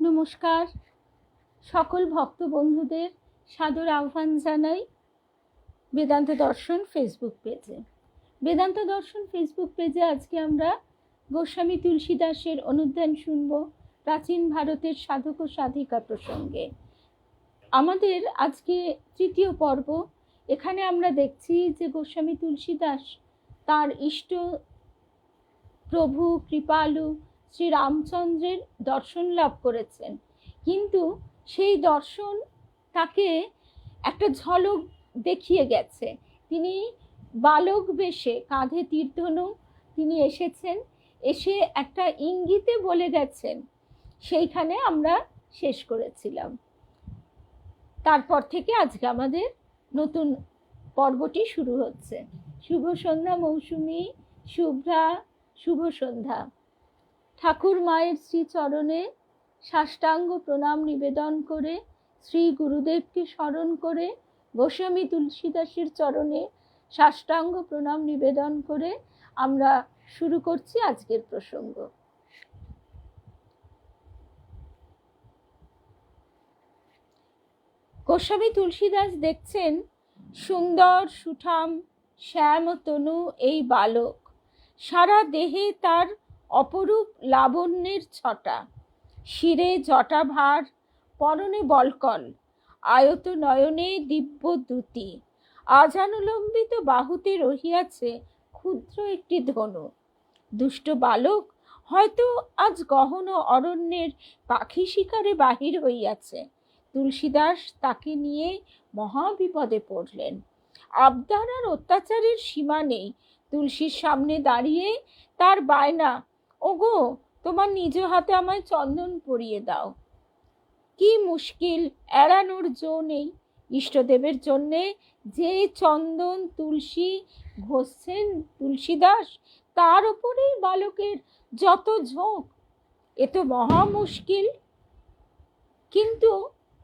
নমস্কার, সকল ভক্ত বন্ধুদের সাদর আহ্বান জানাই বেদান্ত দর্শন ফেসবুক পেজে। বেদান্ত দর্শন ফেসবুক পেজে আজকে আমরা গোস্বামী তুলসীদাসের অনুধ্যান শুনব প্রাচীন ভারতের সাধক ও সাধিকা প্রসঙ্গে। আমাদের আজকে তৃতীয় পর্ব। এখানে আমরা দেখছি যে গোস্বামী তুলসীদাস তার ইষ্ট প্রভু কৃপালু শ্রী রামচন্দ্রের দর্শন লাভ করেছেন, কিন্তু সেই দর্শন তাকে একটা ঝলক দেখিয়ে গেছে। তিনি বালক বেশে, কাঁধে তীরধনু তিনি এসেছেন, এসে একটা ইঙ্গিতে বলে গেছেন। সেইখানে আমরা শেষ করেছিলাম। তারপর থেকে আজকে আমাদের নতুন পর্বটি শুরু হচ্ছে। শুভ সন্ধ্যা মৌসুমী, শুভ্রা, শুভ সন্ধ্যা। ঠাকুর মায়ের শ্রীচরণে সাষ্টাঙ্গ প্রণাম নিবেদন করে, শ্রী গুরুদেবকে স্মরণ করে, গোস্বামী তুলসীদাসের চরণে সাষ্টাঙ্গ প্রণাম নিবেদন করে আমরা শুরু করছি আজকের প্রসঙ্গ। গোস্বামী তুলসীদাস দেখছেন সুন্দর সুঠাম শ্যাম তনু এই বালক, সারা দেহে তার অপরূপ লাবণ্যের ছটা, শিরে জটাভার, পরনে বলকল, আয়ত নয়নে দিব্য দ্যুতি, আজানুলম্বিত বাহুতে রহিয়াছে ক্ষুদ্র একটি ধনু। দুষ্ট বালক হয়তো আজ গহন অরণ্যের পাখি শিকারে বাহির হইয়াছে। তুলসীদাস তাকে নিয়ে মহাবিপদে পড়লেন। আবদার আর অত্যাচারের সীমা নেই। তুলসীর সামনে দাঁড়িয়ে তার বায়না, ওগো তোমার নিজ হাতে আমায় চন্দন পরিয়ে দাও। কি মুশকিল, এড়ানোর জো নেই। ইষ্টদেবের জন্যে যে চন্দন তুলসী ঘষছেন তুলসীদাস, তার উপরেই বালকের যত ঝোঁক, এ তো মহা মুশকিল। কিন্তু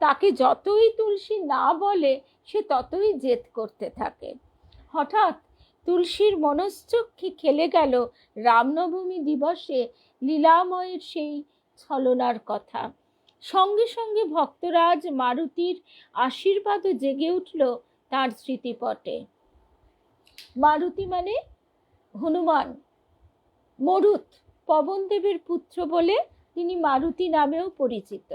তাকে যতই তুলসী না বলে, সে ততই জেদ করতে থাকে। হঠাৎ তুলসীর মনশ্চক্ষে খেলে গেল রামনবমী দিবসে লীলাময়ের সেই ছলনার কথা। সঙ্গে সঙ্গে ভক্তরাজ মারুতির আশীর্বাদও জেগে উঠল তার স্মৃতিপটে। মারুতি মানে হনুমান, মরুত পবনদেবের পুত্র বলে তিনি মারুতি নামেও পরিচিত।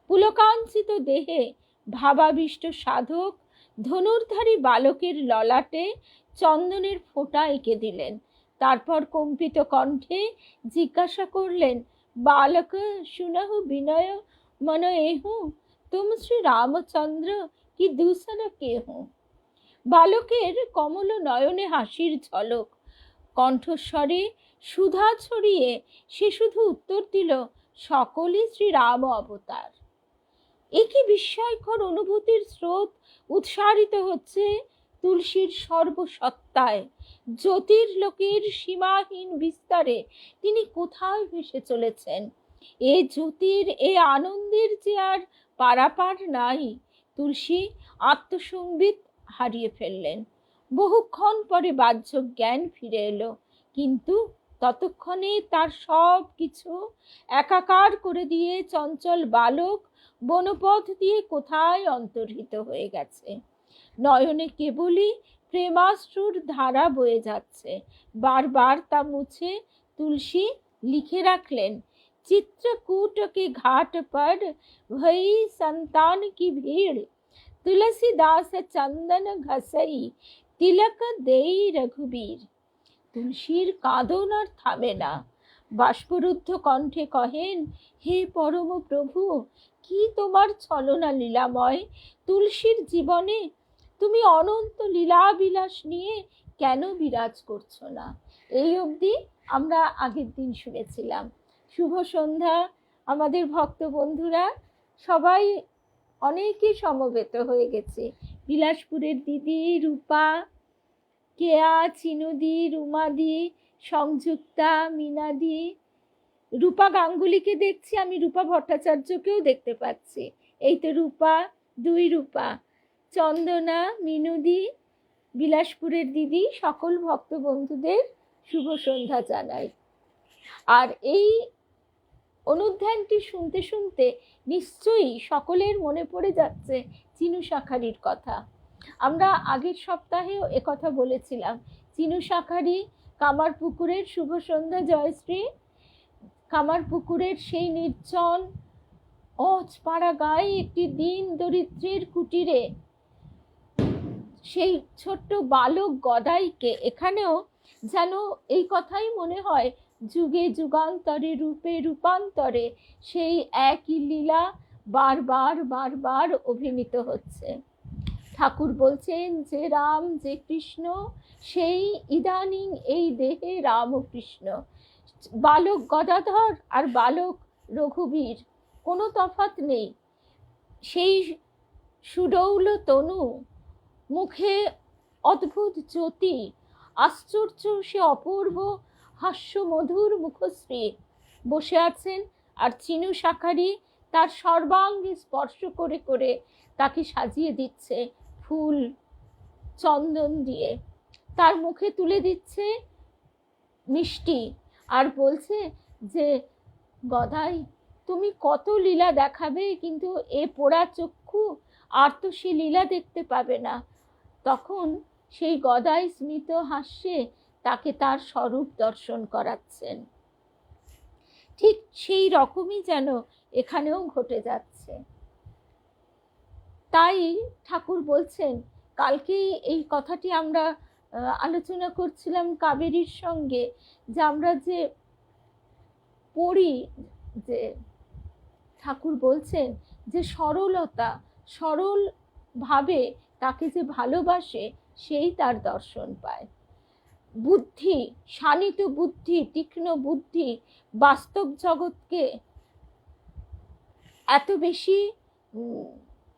পুলকাঞ্চিত দেহে ভাবাবিষ্ট সাধক ধনুর্ধারী বালকের ললাটে চন্দনের ফোঁটা এঁকে দিলেন। তারপর কম্পিত কণ্ঠে জিজ্ঞাসা করলেন, বালক শুনহু বিনয় মন এহু, তুম শ্রী রামচন্দ্র কি দূসর কেহু। বালকের কমল নয়নে হাসির ঝলক, কণ্ঠস্বরে সুধা ছড়িয়ে সে শুধু উত্তর দিল, সকলই শ্রী রাম অবতার। একই বিস্ময়কর অনুভূতির স্রোত উৎসারিত হচ্ছে তুলসীর সর্বসত্তায়। জ্যোতির্লোকের সীমাহীন বিস্তারে তিনি কোথায় ভেসে চলেছেন। এ জ্যোতির, এ আনন্দের যে আর পারাপার নাই। তুলসী আত্মসংবিত হারিয়ে ফেললেন। বহুক্ষণ পরে বাহ্য জ্ঞান ফিরে এলো, কিন্তু ততক্ষণে তার সব কিছু একাকার করে দিয়ে চঞ্চল বালক বনপথ দিয়ে কোথায় অন্তর্হিত হয়ে গেছে। নয়নে কেবলই প্রেমাশ্রুর ধারা বয়ে যাচ্ছে। বারবার তা মুছে তুলসী লিখে রাখলেন, চিত্রকূট के घाट पर भई संतान की भीड़, तुलसीदास चंदन घसई तिलक देई रघुबीर। তুলসীর কাঁদন আর থামে না। বাষ্পরুদ্ধ কণ্ঠে কহেন, হে পরম প্রভু, কি তোমার ছলনা লীলাময়। তুলসীর জীবনে তুমি অনন্ত লীলাবিলাস নিয়ে কেন বিরাজ করছো না। এই অবধি আমরা আগের দিন শুনেছিলাম। শুভ সন্ধ্যা আমাদের ভক্ত বন্ধুরা, সবাই অনেকে সমবেত হয়ে গেছে। বিলাসপুরের দিদি রূপা, কেয়া, চিনুদি, রুমাদি, সংযুক্তা, মিনাদি, রূপা গাঙ্গুলিকে দেখছি, আমি রূপা ভট্টাচার্যকেও দেখতে পাচ্ছি। এই তো রূপা, দুই রূপা, চন্দনা, মিনুদি, বিলাসপুরের দিদি, সকল ভক্ত বন্ধুদের শুভ সন্ধ্যা জানাই। আর এই অনুধ্যানটি শুনতে শুনতে নিশ্চয়ই সকলের মনে পড়ে যাচ্ছে চিনু শাঁখারির কথা। আমরা আগের সপ্তাহেও একথা বলেছিলাম। চিনু শাঁখারি কামারপুকুরের, শুভ সন্ধ্যা জয়শ্রী, কামারপুকুরের সেই নির্জন অজপাড়া গায়ে একটি দিন দরিদ্রের কুটিরে সেই ছোট্ট বালক গদাইকে, এখানেও যেন এই কথাই মনে হয়, যুগে যুগান্তরে রূপে রূপান্তরে সেই একই লীলা বারবার বারবার অভিনীত হচ্ছে। ঠাকুর বলছেন যে রাম যে কৃষ্ণ, সেই ইদানিং এই দেহে রাম ও কৃষ্ণ। বালক গদাধর আর বালক রঘুবীর কোনো তফাৎ নেই। সেই সুডৌল তনু, মুখে অদ্ভুত জ্যোতি, আশ্চর্য সে অপূর্ব হাস্য মধুর মুখশ্রী বসে আছেন। আর চিনু শাঁখারি তার সর্বাঙ্গে স্পর্শ করে করে তাকে সাজিয়ে দিচ্ছে ফুল চন্দন দিয়ে, তার মুখে তুলে দিচ্ছে মিষ্টি, আর বলছে যে গদাই তুমি কত লীলা দেখাবে, কিন্তু এ পোড়া চক্ষু আর তো সে লীলা দেখতে পাবে না। তখন সেই গদাই স্মিত হাস্যে তাকে তার স্বরূপ দর্শন করাচ্ছেন। ঠিক সেই রকমই যেন এখানেও ঘটে যাচ্ছে। তাই ঠাকুর বলছেন, কালকে এই কথাটি আমরা আলোচনা করছিলাম কাবেরীর সঙ্গে, যে আমরা যে পড়ি, যে ঠাকুর বলছেন যে সরলতা, সরল ভাবে তাকে যে ভালোবাসে সেই তার দর্শন পায়। বুদ্ধি, শানিত বুদ্ধি, তীক্ষ্ণ বুদ্ধি বাস্তব জগৎকে এত বেশি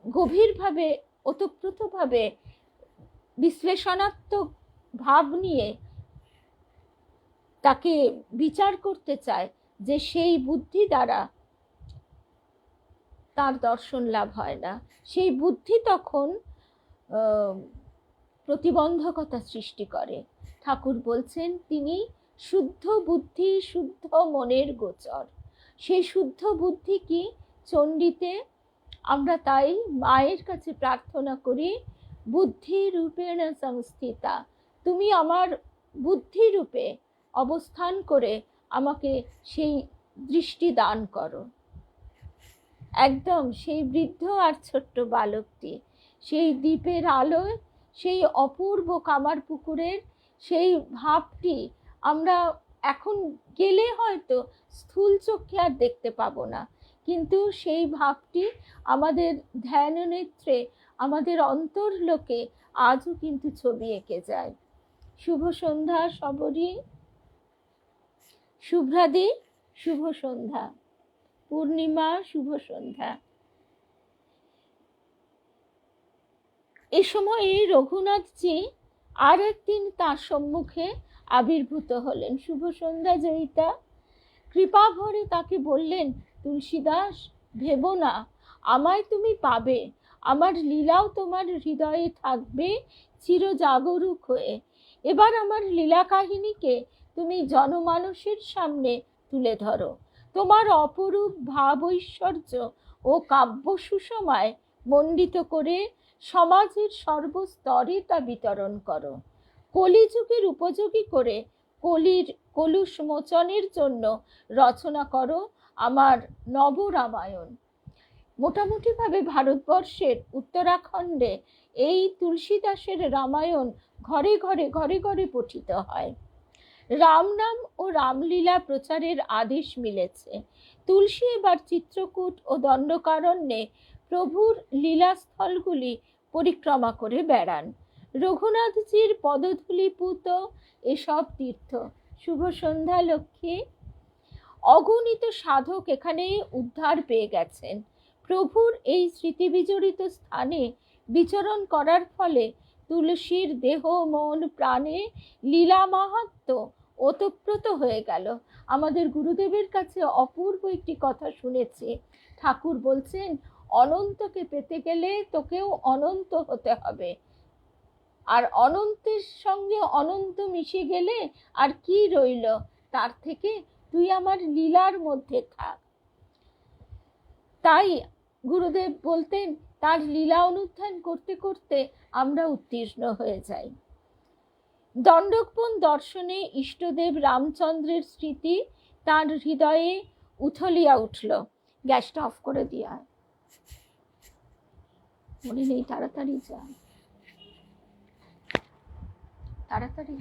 গভীরভাবে, ওতপ্রোতভাবে বিশ্লেষণাত্মক ভাব নিয়ে তাকে বিচার করতে চায়, যে সেই বুদ্ধি দ্বারা তার দর্শন লাভ হয় না। সেই বুদ্ধি তখন প্রতিবন্ধকতা সৃষ্টি করে। ঠাকুর বলছেন তিনি শুদ্ধ বুদ্ধি, শুদ্ধ মনের গোচর। সেই শুদ্ধ বুদ্ধি কি? চণ্ডীতে আমরা তাই মায়ের কাছে প্রার্থনা করি, বুদ্ধি রূপেণ সংস্থিতা, তুমি আমার বুদ্ধি রূপে অবস্থান করে আমাকে সেই দৃষ্টি দান করো। একদম সেই বৃদ্ধ আর ছোট্ট বালকটি সেই দ্বীপের আলোয়, সেই অপূর্ব কামারপুকুরের সেই ভাবটি আমরা এখন গেলে হয়তো স্থূল চোখে আর দেখতে পাবো না, কিন্তু সেই ভাবটি আমাদের ধ্যান নেত্রে, আমাদের অন্তর্লোকে আজও কিন্তু ছবি এঁকে যায়। শুভ সন্ধ্যা সবরই। শুভ্রাদি শুভ সন্ধ্যা, পূর্ণিমা শুভ সন্ধ্যা। এ সময়ে রঘুনাথজি আর একদিন তার সম্মুখে আবির্ভূত হলেন। শুভ সন্ধ্যা জয়িতা কৃপা ভরে তাকে বললেন, তুলসীদাস ভেবো না, আমায় তুমি পাবে, আমার লীলাও তোমার হৃদয়ে থাকবে চিরজাগরুক হয়ে। এবার আমার লীলা কাহিনীকে তুমি জনমানসের সামনে তুলে ধরো, তোমার অপরূপ ভাব ঐশ্বর্য ও কাব্য সুষমায় মণ্ডিত করে সমাজের সর্বস্তরে তা বিতরণ করো। কলিযুগের উপযোগী করে কলির কলুষ মোচনের জন্য রচনা করো আমার নবরামায়ণ। মোটামুটিভাবে ভারতবর্ষের উত্তরাখণ্ডে এই তুলসীদাসের রামায়ণ ঘরে ঘরে ঘরে ঘরে পঠিত হয়। রাম নাম ও রামলীলা প্রচারের আদেশ মিলেছে। তুলসী এবার চিত্রকূট ও দণ্ডকারণ্যে প্রভুর লীলাস্থলগুলি পরিক্রমা করে বেড়ান। রঘুনাথজির পদধূলিপুত এসব তীর্থ। শুভ সন্ধ্যা লক্ষ্মী। অগণিত সাধক এখানে উদ্ধার পেয়ে গেছেন। প্রভুর এই স্মৃতিবিজড়িত স্থানে বিচরণ করার ফলে তুলসীর দেহ মন প্রাণে লীলা মাহাত্ম্য ওতপ্রোত হয়ে গেল। আমাদের গুরুদেবের কাছে অপূর্ব একটি কথা শুনেছি। ঠাকুর বলছেন, অনন্তকে পেতে গেলে তোকেও অনন্ত হতে হবে, আর অনন্তের সঙ্গে অনন্ত মিশে গেলে আর কি রইল, তার থেকে তুই আমার লীলার মধ্যে থাক। তাই গুরুদেব বলতেন তার লীলা অনুধ্যান করতে করতে আমরা উত্তীর্ণ হয়ে যাই। দণ্ডকবন দর্শনে ইষ্টদেব রামচন্দ্রের স্মৃতি তার হৃদয়ে উথলিয়া উঠল। গ্যাসটা অফ করে দিয়া, মনে নেই, তাড়াতাড়ি যা, তাড়াতাড়ি।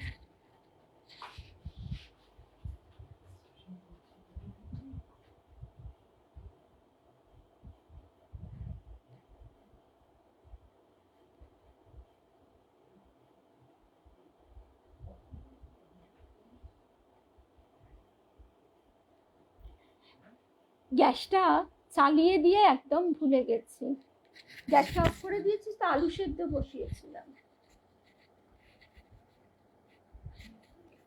গ্যাসটা চালিয়ে দিয়ে একদম ভুলে গেছি। গ্যাসটা অফ করে দিয়েছি, তো আলু সেদ্ধ বসিয়েছিলাম,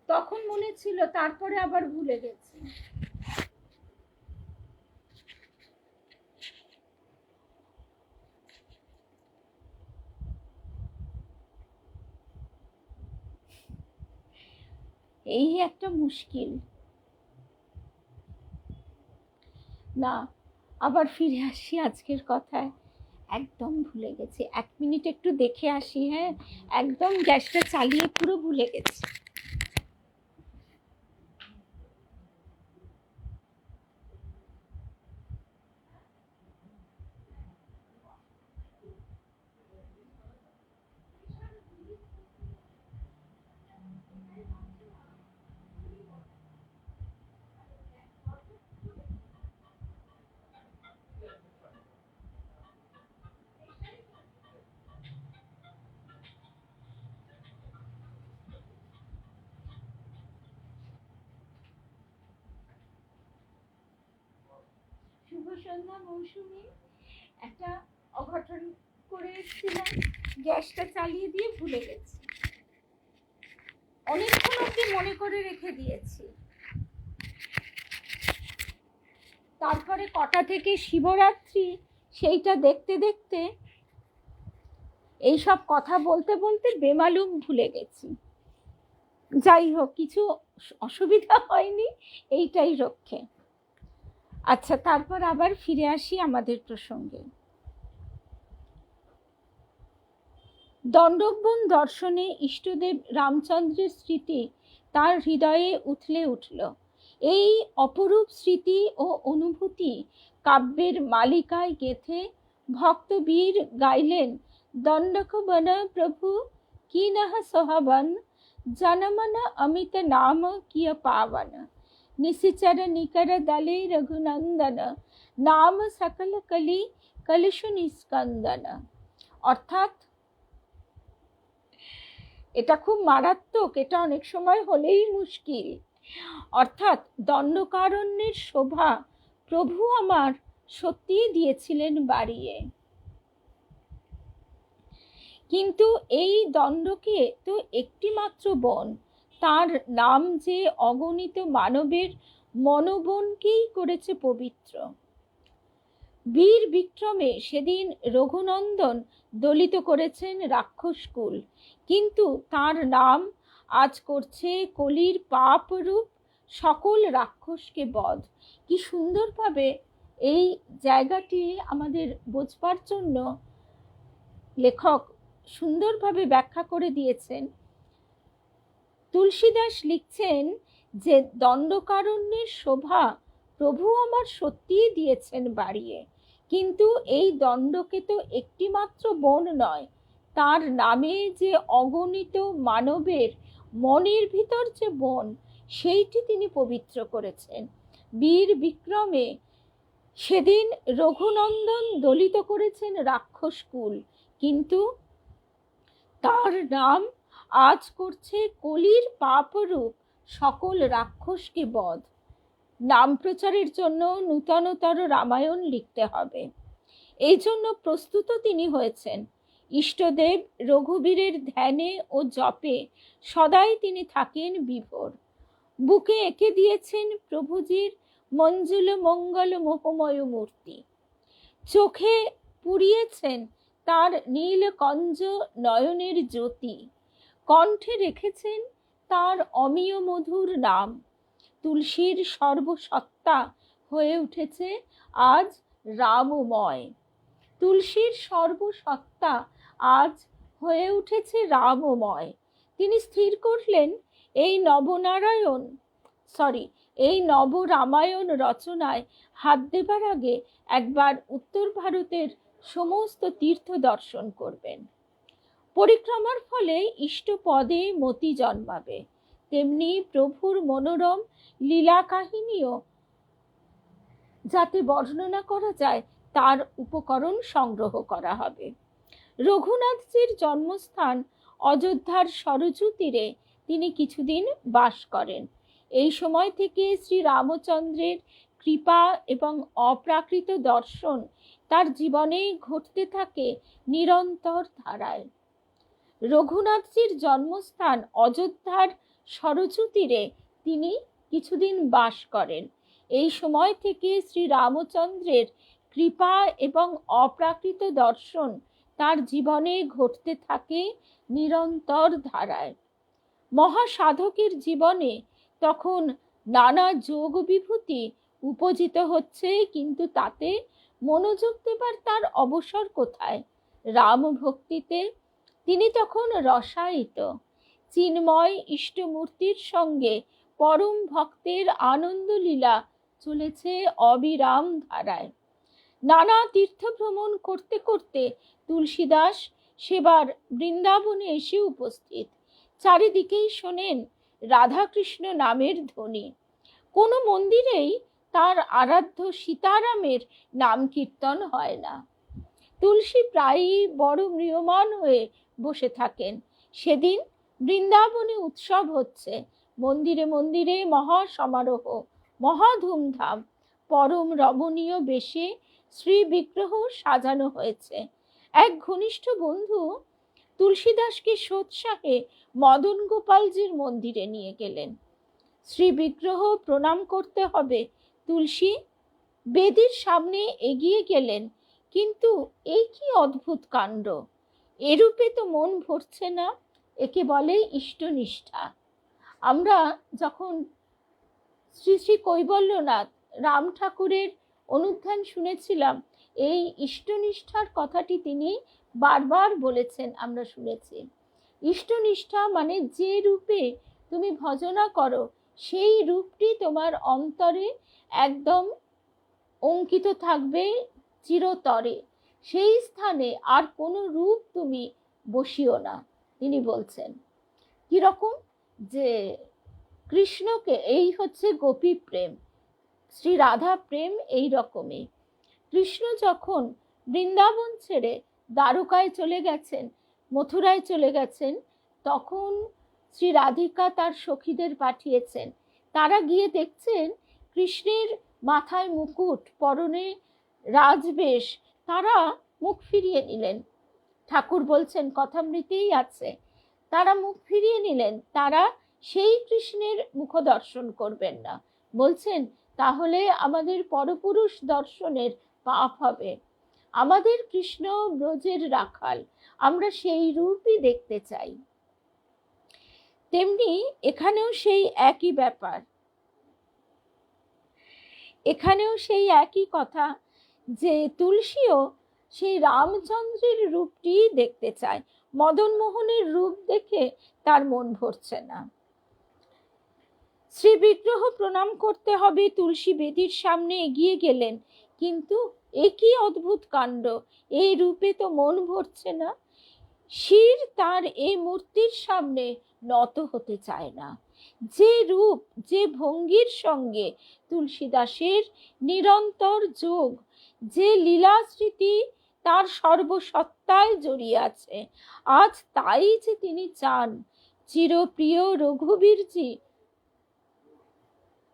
তখন মনে ছিল, তারপরে আবার ভুলে গেছি। এই একটা মুশকিল। না, আবার ফিরে আসি আজকের কথায়। একদম ভুলে গেছি, 1 মিনিট একটু দেখে আসি। হ্যাঁ, একদম গ্যাসটা চালিয়ে পুরো ভুলে গেছি। শুভ সন্ধ্যা মৌসুমী। একটা অঘটন করে এসেছিলাম, গ্যাসটা চালিয়ে দিয়ে ভুলে গেছি। অনেকক্ষণ অব্দি মনে করে রেখে দিয়েছি। তারপরে কটা থেকে শিবরাত্রি, সেইটা দেখতে দেখতে এইসব কথা বলতে বলতে বেমালুম ভুলে গেছি। যাই হোক, কিছু অসুবিধা হয়নি, এইটাই রক্ষে। আচ্ছা, তারপর আবার ফিরে আসি আমাদের প্রসঙ্গে। দণ্ডকবন দর্শনে ইষ্টদেব রামচন্দ্রের স্মৃতি তার হৃদয়ে উথলে উঠল। এই অপরূপ স্মৃতি ও অনুভূতি কাব্যের মালিকায় গেথে ভক্তবীর গাইলেন, দণ্ডকবন প্রভু কি নহ সোহাবন, জনমন অমিত নাম কিয় পাवन, নিশিচর নিকর দলে রঘুনন্দন, নাম সকল কলি কলুষ নিস্কন্দন। অর্থাৎ এটা খুব মারাত্মক, এটা অনেক সময় হলেই মুশকিল। অর্থাৎ দণ্ডকারণ্যের শোভা প্রভু আমার সত্যিই দিয়েছিলেন বাড়িয়ে, কিন্তু এই দণ্ডকে তো একটি মাত্র বন, তার নাম যে অগণিত মানবের মনোবনকেই করেছে পবিত্র। বীর বিক্রমে সেদিন রঘুনন্দন দলিত করেছেন রাক্ষসকুল, কিন্তু তার নাম আজ করছে কলির পাপ রূপ সকল রাক্ষসকে বধ। কি সুন্দরভাবে এই জায়গাটি আমাদের বোঝবার জন্য লেখক সুন্দরভাবে ব্যাখ্যা করে দিয়েছেন। তুলসীদাস লিখছেন যে দণ্ডকারণ্যের শোভা প্রভু আমার সত্যিই দিয়েছেন বাড়িয়ে, কিন্তু এই দণ্ডকে তো একটি মাত্র বন নয়, তার নামে যে অগণিত মানবের মনের ভিতর যে বন, সেইটি তিনি পবিত্র করেছেন। বীর বিক্রমে সেদিন রঘুনন্দন দলিত করেছেন রাক্ষসকুল, কিন্তু তার নাম আজ করছে কলির পাপরূপ সকল রাক্ষসকে বধ। নাম প্রচারের জন্য নূতনতর রামায়ণ লিখতে হবে, এই জন্য প্রস্তুত তিনি হয়েছেন। ইষ্টদেব রঘুবীরের ধ্যানে ও জপে সদাই তিনি থাকেন বিভোর। বুকে এঁকে দিয়েছেন প্রভুজির মঞ্জুল মঙ্গল মোহময় মূর্তি, চোখে পুড়িয়েছেন তার নীলকঞ্জ নয়নের জ্যোতি, কণ্ঠে রেখেছেন তার অমিয় মধুর নাম। তুলসীর সর্বসত্তা হয়ে উঠেছে আজ রামময়। তুলসীর সর্বসত্তা আজ হয়ে উঠেছে রামময়। তিনি স্থির করলেন এই নবরামায়ণ রচনায় হাত দেবার আগে একবার উত্তর ভারতের সমস্ত তীর্থ দর্শন করবেন। পরিক্রমার ফলে ইষ্টপদে মতি জন্মাবে, তেমনি প্রভুর মনোরম লীলা কাহিনীও যাতে বর্ণনা করা যায় তার উপকরণ সংগ্রহ করা হবে। রঘুনাথজির জন্মস্থান অযোধ্যার সরযূ তীরে তিনি কিছুদিন বাস করেন। এই সময় থেকে শ্রী রামচন্দ্রের কৃপা এবং অপ্রাকৃত দর্শন তার জীবনে ঘটতে থাকে নিরন্তর ধারায়। রঘুনাথজির জন্মস্থান অযোধ্যার সরযূ তীরে তিনি কিছুদিন বাস করেন। এই সময় থেকে শ্রী রামচন্দ্রের কৃপা এবং অপ্রাকৃত দর্শন তার জীবনে ঘটতে থাকে নিরন্তর ধারায়। মহাসাধকের জীবনে তখন নানা যোগ বিভূতি উপজিত হচ্ছে, কিন্তু তাতে মনোযোগ দেবার তার অবসর কোথায়? রাম ভক্তিতে তিনি তখন রসায়িত। চিন্ময় ইষ্টমূর্তির সঙ্গে পরম ভক্তের আনন্দ লীলা চলেছে অবিরাম ধারায়। নানা তীর্থ ভ্রমণ করতে করতে তুলসীদাস সেবার বৃন্দাবনে এসে উপস্থিত। চারিদিকেই শোনেন রাধাকৃষ্ণ নামের ধ্বনি। কোনো মন্দিরেই তার আরাধ্য সীতারামের নাম কীর্তন হয় না। তুলসী প্রায়ই বড় ম্রিয়মাণ হয়ে বসে থাকেন। সেদিন বৃন্দাবনে উৎসব হচ্ছে। মন্দিরে মন্দিরে মহা সমারোহ, মহা ধুমধাম। পরম রমণীয় বেশে শ্রী বিগ্রহ সাজানো হয়েছে। এক ঘনিষ্ঠ বন্ধু তুলসীদাসকে সোৎসাহে মদন গোপালজির মন্দিরে নিয়ে গেলেন। শ্রী বিগ্রহ প্রণাম করতে হবে। তুলসী বেদির সামনে এগিয়ে গেলেন, কিন্তু এই কি অদ্ভুত কাণ্ড! এরূপে তো মন ভরছে না। একে বলে ইষ্টনিষ্ঠা। আমরা যখন শ্রী শ্রী কৈবল্যনাথ রাম ঠাকুরের অনুধ্যান শুনেছিলাম, এই ইষ্টনিষ্ঠার কথাটি তিনি বারবার বলেছেন, আমরা শুনেছি। ইষ্টনিষ্ঠা মানে যে রূপে তুমি ভজনা করো সেই রূপটি তোমার অন্তরে একদম অঙ্কিত থাকবে চিরতরে। সেই স্থানে আর কোনো রূপ তুমি বসিও না। তিনি বলছেন কিরকম, যে কৃষ্ণকে, এই হচ্ছে গোপী প্রেম, শ্রী রাধা প্রেম এই রকমই। কৃষ্ণ যখন বৃন্দাবন ছেড়ে দ্বারকায় চলে গেছেন, মথুরায় চলে গেছেন, তখন শ্রী রাধিকা তার সখীদের পাঠিয়েছেন। তারা গিয়ে দেখছেন কৃষ্ণের মাথায় মুকুট, পরনে রাজবেশ। তারা মুখ ফিরিয়ে নিলেন। ঠাকুর বলছেন কথামৃতেই আছে, তারা মুখ ফিরিয়ে নিলেন। তারা সেই কৃষ্ণের মুখ দর্শন করবেন না। বলছেন তাহলে আমাদের পরপুরুষ দর্শনের পাপ হবে। আমাদের কৃষ্ণ ব্রজের রাখাল, আমরা সেই রূপই দেখতে চাই। তেমনি এখানেও সেই একই ব্যাপার, এখানেও সেই একই কথা, যে তুলসীও সেই রামচন্দ্রের রূপটি দেখতে চায়। মদন মোহনের রূপ দেখে তার মন ভরছে না। শ্রী বিগ্রহ প্রণাম করতে হবে, তুলসী বেদির সামনে এগিয়ে গেলেন, কিন্তু একই অদ্ভুত কাণ্ড, এই রূপে তো মন ভরছে না। শির তার এই মূর্তির সামনে নত হতে চায় না। যে রূপ, যে ভঙ্গির সঙ্গে তুলসীদাসের নিরন্তর যোগ, যে লীলা স্মৃতি তার সর্বসত্তায় জড়িয়ে আছে, আজ তাই যে তিনি চান। চিরপ্রিয়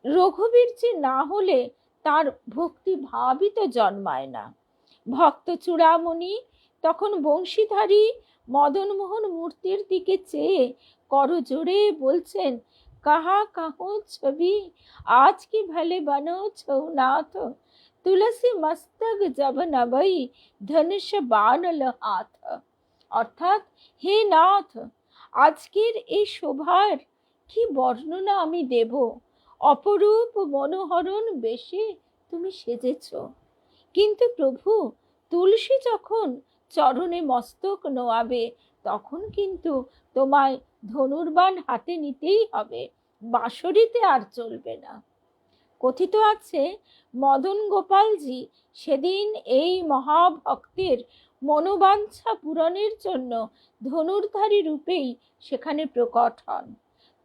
রঘুবীরজি না হলে তার ভক্তি ভাবই তো জন্মায় না। ভক্ত চূড়ামণি তখন বংশীধারী মদনমোহন মূর্তির দিকে চেয়ে করজোড়ে বলছেন, কাহা কাহো ছবি আজ কি ভলে বনো ছৌনাথ, তুলসী মস্তক জব নবই ধনুষ বানল হাত। অর্থাৎ, হে নাথ, আজকের এই শোভার কি বর্ণনা আমি দেব? অপরূপ মনোহরণ বেশে তুমি সেজেছ, কিন্তু প্রভু, তুলসী যখন চরণে মস্তক নোয়াবে তখন কিন্তু তোমায় ধনুর্বাণ হাতে নিতেই হবে, বাঁশরিতে আর চলবে না। কথিত আছে মদন গোপালজি সেদিন এই মহাভক্তের মনোবাঞ্ছা পূরণের জন্য ধনুর্ধারী রূপেই সেখানে প্রকট হন।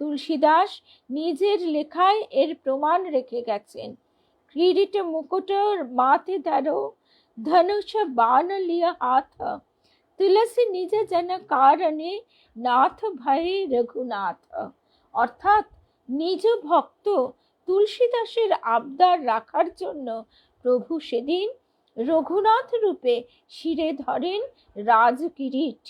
তুলসীদাস নিজের লেখায় এর প্রমাণ রেখে গেছেন। किरीट मुकुट माथे धरो, धनुष बाण लिया हाथ, तुलसी निज जन कारणे नाथ भय रघुनाथ। অর্থাৎ নিজ ভক্ত তুলসীদাসের আবদার রাখার জন্য প্রভু সেদিন রঘুনাথ রূপে শিরে ধরেন রাজ কিরিট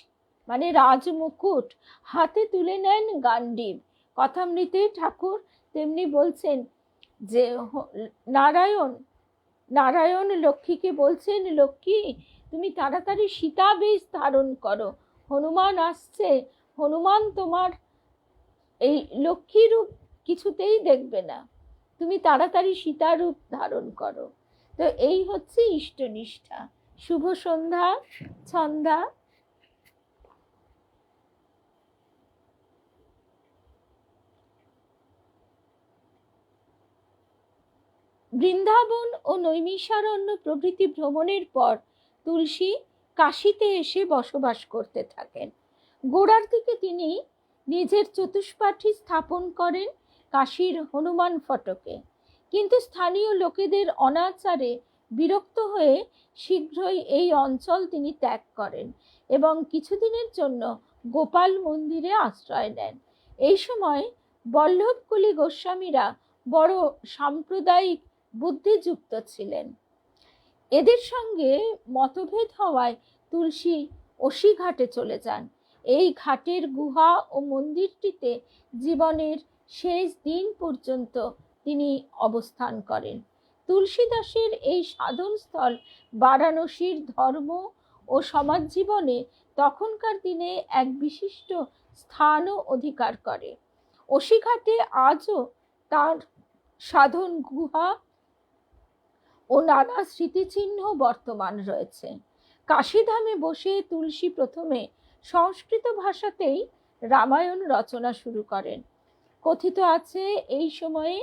মানে রাজমুকুট, হাতে তুলে নেন গান্ডীব। কথামৃতে ঠাকুর তেমনি বলছেন যে নারায়ণ লক্ষ্মীকে বলছেন, লক্ষ্মী তুমি তাড়াতাড়ি সীতা বেশ ধারণ করো, হনুমান আসছে, হনুমান তোমার এই লক্ষ্মী রূপ কিছুতেই দেখবে না, তুমি তাড়াতাড়ি সীতা রূপ ধারণ করো। তো এই হচ্ছে ইষ্টনিষ্ঠা। শুভ সন্ধ্যা ছন্দা। বৃন্দাবন ও নৈমিষারণ্য প্রভৃতি ভ্রমণের পর তুলসী কাশীতে এসে বসবাস করতে থাকেন। গোড়ার দিকে তিনি নিজের চতুষ্পাঠী স্থাপন করেন কাশীর হনুমান ফটকে, কিন্তু স্থানীয় লোকেদের অনাচারে বিরক্ত হয়ে শীঘ্রই এই অঞ্চল তিনি ত্যাগ করেন এবং কিছুদিনের জন্য গোপাল মন্দিরে আশ্রয় নেন। এই সময় বল্লভকুলি গোস্বামীরা বড় সাম্প্রদায়িক বুদ্ধিযুক্ত ছিলেন। এদের সঙ্গে মতভেদ হওয়ায় তুলসী অসিঘাটে চলে যান। এই ঘাটের গুহা ও মন্দিরটিতে জীবনের শেষ দিন পর্যন্ত তিনি অবস্থান করেন। তুলসীদাসের এই সাধনস্থল বারাণসীর ধর্ম ও সমাজ জীবনে তখনকার দিনে এক বিশিষ্ট স্থানও অধিকার করে। অসিঘাটে আজও তার সাধন গুহা ও নানা স্মৃতিচিহ্ন বর্তমান রয়েছে। কাশীধামে বসে তুলসী প্রথমে সংস্কৃত ভাষাতেই রামায়ণ রচনা শুরু করেন। কথিত আছে এই সময়ে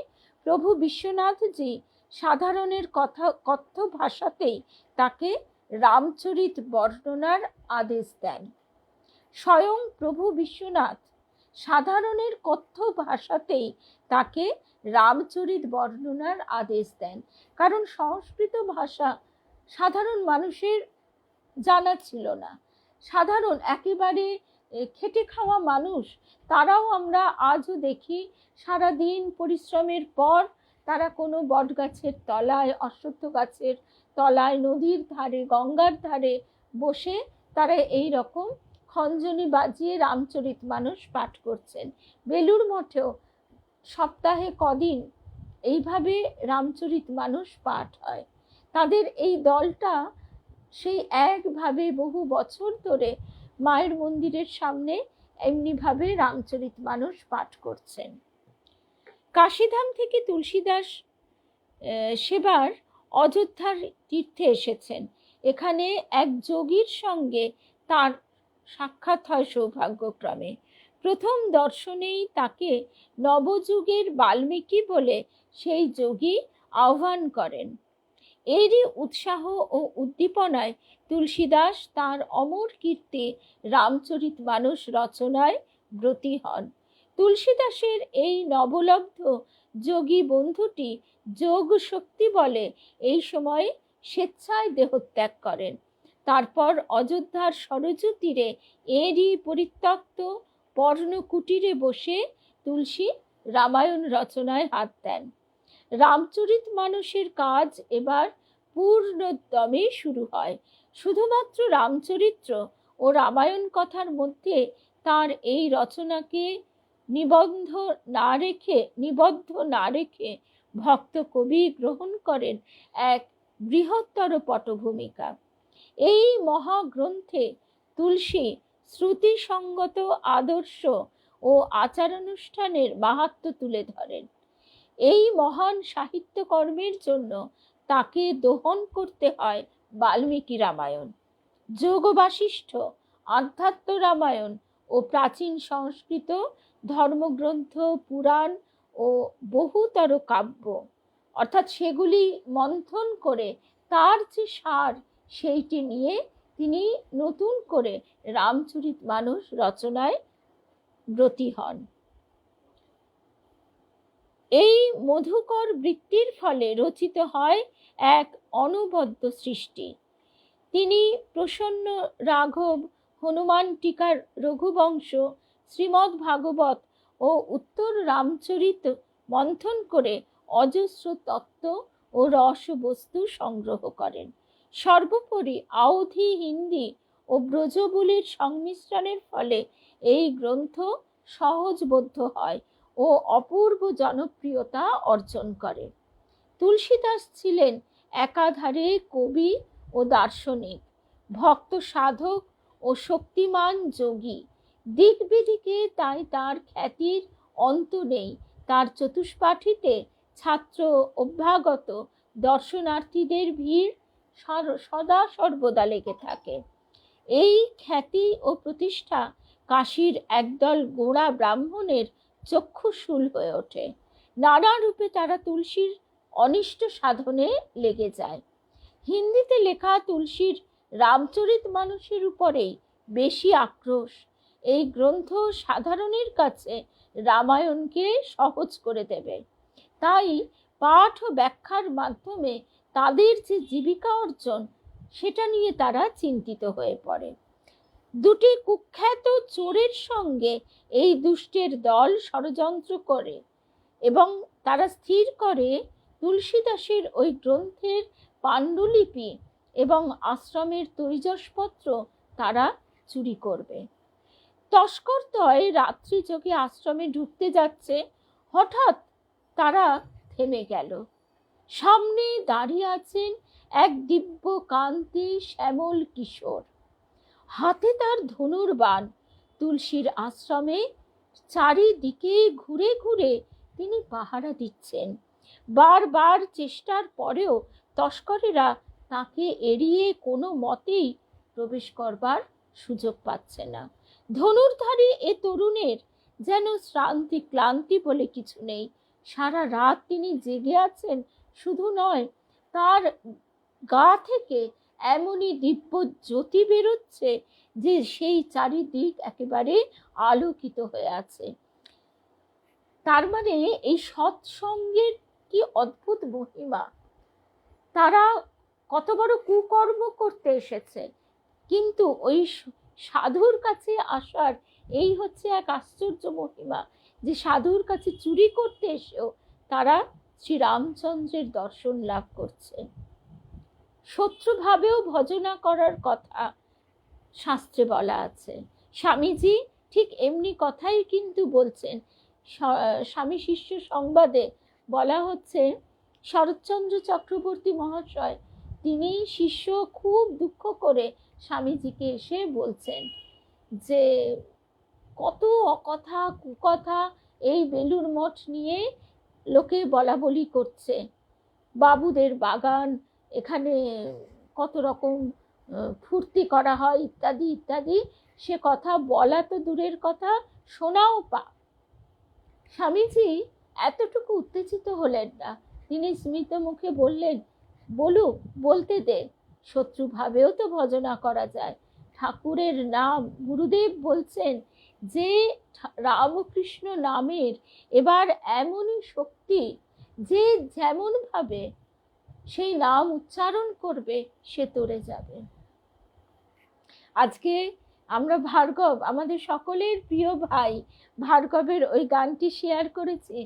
প্রভু বিশ্বনাথজি সাধারণের কথ্য ভাষাতেই তাকে রামচরিত বর্ণনার আদেশ দেন। স্বয়ং প্রভু বিশ্বনাথ সাধারণের কথ্য ভাষাতেই তাকে রামচরিত বর্ণনার আদেশ দেন, কারণ সংস্কৃত ভাষা সাধারণ মানুষের জানা ছিল না। সাধারণ একেবারে খেটে খাওয়া মানুষ, তারাও আমরা আজও দেখি সারাদিন পরিশ্রমের পর তারা কোনো বটগাছের তলায়, অশ্বত্থ গাছের তলায়, নদীর ধারে, গঙ্গার ধারে বসে তারা এই রকম খঞ্জনি বাজিয়ে রামচরিত মানুষ পাঠ করছেন। বেলুড় মঠেও সপ্তাহে কদিন এইভাবে রামচরিত মানুষ পাঠ হয়। তাদের এই দলটা সেই একভাবে বহু বছর ধরে মায়ের মন্দিরের সামনে এমনিভাবে রামচরিত মানুষ পাঠ করছেন। কাশীধাম থেকে তুলসীদাস সেবার অযোধ্যার তীর্থে এসেছেন। এখানে এক যোগীর সঙ্গে তার সাক্ষাৎ হয় সৌভাগ্যক্রমে। প্রথম দর্শনেই তাকে নবযুগের বাল্মীকি বলে সেই যোগী আহ্বান করেন। এরই উৎসাহ ও উদ্দীপনায় তুলসীদাস তার অমর কীর্তি রামচরিত মানুষ রচনায় ব্রতী হন। তুলসীদাসের এই নবলব্ধ যোগী বন্ধুটি যোগ শক্তি বলে এই সময়ে স্বেচ্ছায় দেহত্যাগ করেন। তারপর অযোধ্যার সরযূ তীরে এরই পরিত্যক্ত পর্ণকুটিরে বসে তুলসী রামায়ণ রচনায় হাত দেন। রামচরিত মানুষের কাজ এবার পূর্ণোদ্যমে শুরু হয়। শুধুমাত্র রামচরিত্র ও রামায়ণ কথার মধ্যে তার এই রচনাকে নিবদ্ধ না রেখে ভক্ত কবি গ্রহণ করেন এক বৃহত্তর পটভূমিকা। এই মহাগ্রন্থে তুলসী শ্রুতিসঙ্গত আদর্শ ও আচারানুষ্ঠানের মাহাত্ম্য তুলে ধরেন। এই মহান সাহিত্যকর্মের জন্য তাকে দোহন করতে হয় বাল্মীকি রামায়ণ। যোগ বাশিষ্ঠ, আধ্যাত্ম রামায়ণ ও প্রাচীন সংস্কৃত ধর্মগ্রন্থ, পুরাণ ও বহুতর কাব্য, অর্থাৎ সেগুলি মন্থন করে তার যে সার সেইটি নিয়ে তিনি নতুন করে রামচরিতমানস রচনায় ব্রতী হন। এই মধুকর বৃত্তির ফলে রচিত হয় এক অনবদ্য সৃষ্টি। তিনি প্রসন্ন রাঘব, হনুমান টিকার রঘুবংশ, শ্রীমদ্ ভাগবত ও উত্তর রামচরিত মন্থন করে অজস্র তত্ত্ব ও রসবস্তু সংগ্রহ করেন। সর্বোপরি আওধি, হিন্দি ও ব্রজবুলির সংমিশ্রণের ফলে এই গ্রন্থ সহজবোধ্য হয় ও অপূর্ব জনপ্রিয়তা অর্জন করে। তুলসীদাস ছিলেন একাধারে কবি ও দার্শনিক, ভক্ত সাধক ও শক্তিমান যোগী। দিক বিদিকে তাই তার খ্যাতির অন্ত নেই। তার চতুষ্পাঠীতে ছাত্র, অভ্যাগত দর্শনার্থীদের ভিড় সদা সর্বদা লেগে থাকে। এই খ্যাতি ও প্রতিষ্ঠা কাশীর একদল গোঁড়া ব্রাহ্মণের চক্ষুশূল হয়ে ওঠে। নানা রূপে তারা তুলসীর অনিষ্ট সাধনে লেগে যায়। হিন্দিতে লেখা তুলসীর রামচরিতমানসের উপরেই বেশি আক্রোশ। এই গ্রন্থ সাধারণের কাছে রামায়ণকে সহজ করে দেবে। তাই পাঠ ও ব্যাখ্যার মাধ্যমে তাদের যে জীবিকা অর্জন, সেটা নিয়ে তারা চিন্তিত হয়ে পড়ে। দুটি কুখ্যাত চোরের সঙ্গে এই দুষ্টের দল ষড়যন্ত্র করে এবং তারা স্থির করে তুলসীদাসের ওই গ্রন্থের পাণ্ডুলিপি এবং আশ্রমের তৈজসপত্র তারা চুরি করবে। তস্করদ্বয় রাত্রি যোগে আশ্রমে ঢুকতে যাচ্ছে, হঠাৎ তারা থেমে গেল। সামনে দাঁড়িয়ে আছেন এক দিব্য কান্তি শ্যামল কিশোর, হাতে তার ধনুর বাণ। তুলসীর আশ্রমে চারিদিকে ঘুরে ঘুরে তিনি পাহারা দিচ্ছেন। বারবার চেষ্টার পরেও তস্করেরা তাকে এড়িয়ে কোনো মতেই প্রবেশ করবার সুযোগ পাচ্ছে না। ধনুর্ধারী এ তরুণের যেন শ্রান্তি ক্লান্তি বলে কিছু নেই। সারা রাত তিনি জেগে আছেন, শুধু নয়, তার গা থেকে এমনই দিব্য জ্যোতি বেরোচ্ছে যে সেই চারিদিক একেবারে আলোকিত হয়ে আছে। তার মানে এই সৎসঙ্গের কি অদ্ভুত মহিমা! তারা কত বড় কুকর্ম করতে এসেছে, কিন্তু ওই সাধুর কাছে আসার এই হচ্ছে এক আশ্চর্য মহিমা, যে সাধুর কাছে চুরি করতে এসেও তারা শ্রীরামচন্দ্রের দর্শন লাভ করছে। শত্রুভাবেও ভজনা করার কথা শাস্ত্রে বলা আছে। স্বামীজি ঠিক এমনি কথাই কিন্তু বলছেন। স্বামী শিষ্য সংবাদে বলা হচ্ছে, শরৎচন্দ্র চক্রবর্তী মহাশয়, তিনি শিষ্য খুব দুঃখ করে স্বামীজিকে এসে বলছেন যে কত অকথা কুকথা এই বেলুড় মঠ নিয়ে লোকে বলা বলি করছে, বাবুদের বাগান, এখানে কত রকম ফুর্তি করা হয় ইত্যাদি ইত্যাদি। সে কথা বলা তো দূরের কথা, শোনাও পা। স্বামীজি এতটুকু উত্তেজিত হলেন না। তিনি স্মিত মুখে বললেন, বলুক, বলতে দে, শত্রুভাবেও তো ভজনা করা যায়। ঠাকুরের নাম, গুরুদেব বলছেন যে রামকৃষ্ণ নামের এবার এমনই শক্তি যে যেমন ভাবে সেই নাম উচ্চারণ করবে সে তরে যাবে। আজকে আমরা ভার্গব, আমাদের সকলের প্রিয় ভাই ভার্গবের ওই গানটি শেয়ার করেছি,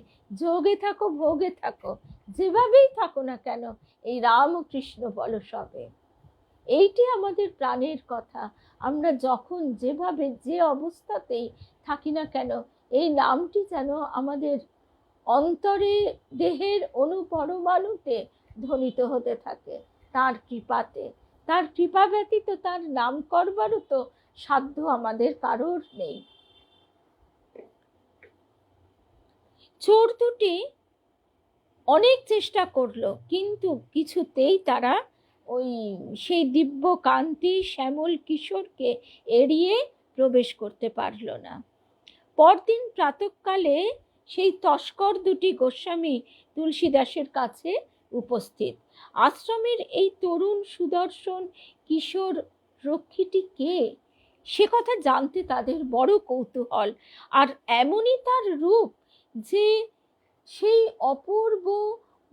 যোগে থাকো ভোগে থাকো, যেভাবেই থাকো না কেন এই রামকৃষ্ণ বলো সবে। এইটি আমাদের প্রাণের কথা। আমরা যখন যেভাবে যে অবস্থাতেই থাকি না কেন, এই নামটি যেন আমাদের অন্তরে, দেহের অনুপরমাণুতে ধ্বনিত হতে থাকে তার কৃপাতে। তার কৃপা ব্যতীত তার নাম করবারও তো সাধ্য আমাদের কারোর নেই। চোর দুটি অনেক চেষ্টা করলো, কিন্তু কিছুতেই তারা ওই সেই দিব্য কান্তি শ্যামল কিশোরকে এড়িয়ে প্রবেশ করতে পারল না। পরদিন প্রাতঃকালে সেই তস্কর দুটি গোস্বামী তুলসীদাসের কাছে উপস্থিত। আশ্রমের এই তরুণ সুদর্শন কিশোর রক্ষীটি কে, সে কথা জানতে তাদের বড় কৌতূহল। আর এমনই তার রূপ যে সেই অপূর্ব